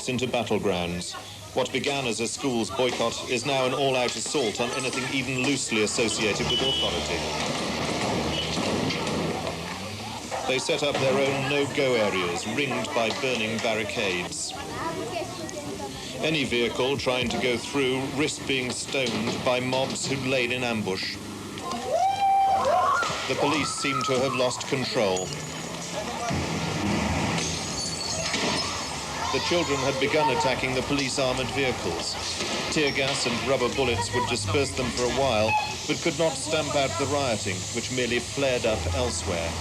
into battlegrounds. What began as a school's boycott is now an all-out assault on anything even loosely associated with authority. They set up their own no-go areas, ringed by burning barricades. Any vehicle trying to go through risked being stoned by mobs who'd laid in ambush. The police seem to have lost control. The children had begun attacking the police armoured vehicles. Tear gas and rubber bullets would disperse them for a while, but could not stamp out the rioting, which merely flared up elsewhere.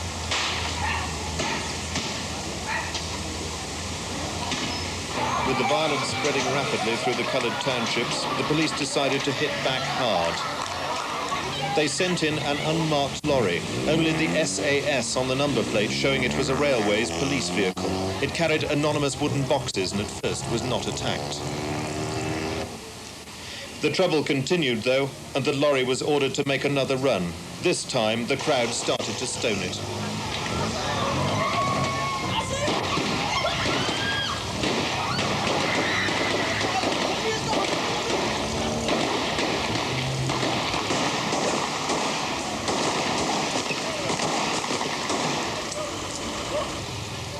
With the violence spreading rapidly through the coloured townships, the police decided to hit back hard. They sent in an unmarked lorry, only the SAS on the number plate showing it was a railway's police vehicle. It carried anonymous wooden boxes and at first was not attacked. The trouble continued though, and the lorry was ordered to make another run. This time the crowd started to stone it.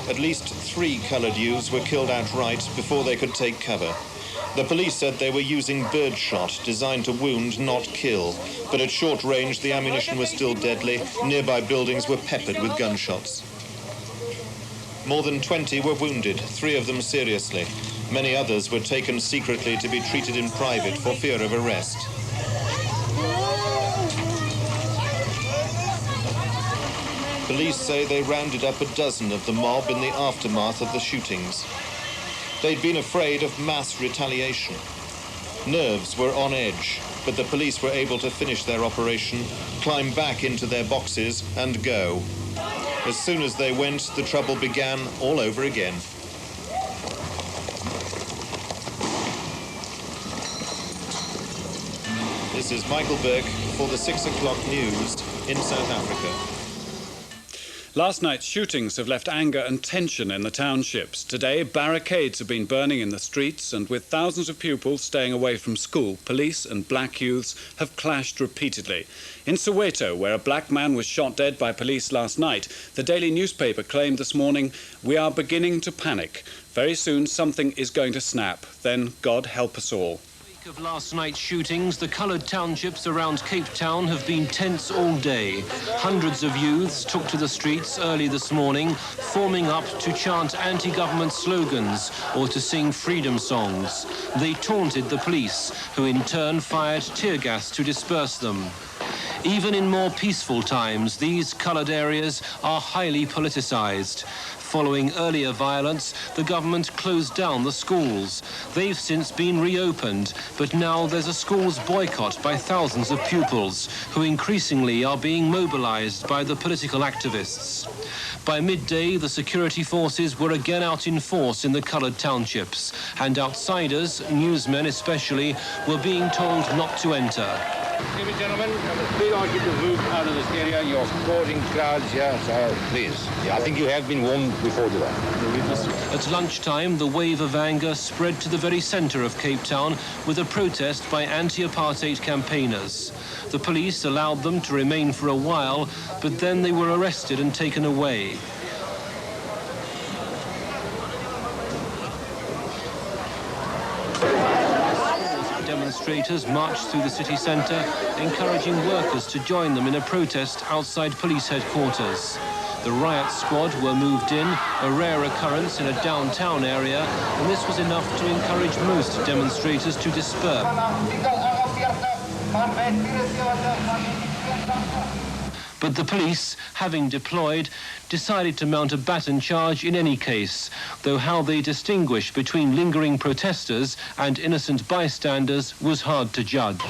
At least 3 coloured youths were killed outright before they could take cover. The police said they were using birdshot, designed to wound, not kill. But at short range, the ammunition was still deadly. Nearby buildings were peppered with gunshots. More than 20 were wounded, 3 of them seriously. Many others were taken secretly to be treated in private for fear of arrest. Police say they rounded up a dozen of the mob in the aftermath of the shootings. They'd been afraid of mass retaliation. Nerves were on edge, but the police were able to finish their operation, climb back into their boxes and go. As soon as they went, the trouble began all over again. This is Michael Burke for the 6 o'clock news in South Africa. Last night's shootings have left anger and tension in the townships. Today, barricades have been burning in the streets, and with thousands of pupils staying away from school, police and black youths have clashed repeatedly. In Soweto, where a black man was shot dead by police last night, the daily newspaper claimed this morning, "We are beginning to panic. Very soon something is going to snap. Then God help us all." Of last night's shootings, the coloured townships around Cape Town have been tense all day. Hundreds of youths took to the streets early this morning, forming up to chant anti-government slogans or to sing freedom songs. They taunted the police, who in turn fired tear gas to disperse them. Even in more peaceful times, these coloured areas are highly politicised. Following earlier violence, the government closed down the schools. They've since been reopened, but now there's a schools boycott by thousands of pupils, who increasingly are being mobilised by the political activists. By midday, the security forces were again out in force in the coloured townships, and outsiders, newsmen especially, were being told not to enter. Excuse me, gentlemen, we like you to move out of this area. You're causing crowds here, so please. Yeah, I think you have been warned before today. At lunchtime, the wave of anger spread to the very centre of Cape Town with a protest by anti-apartheid campaigners. The police allowed them to remain for a while, but then they were arrested and taken away. Demonstrators marched through the city centre, encouraging workers to join them in a protest outside police headquarters. The riot squad were moved in, a rare occurrence in a downtown area, and this was enough to encourage most demonstrators to disperse. But the police, having deployed, decided to mount a baton charge in any case, though how they distinguish between lingering protesters and innocent bystanders was hard to judge.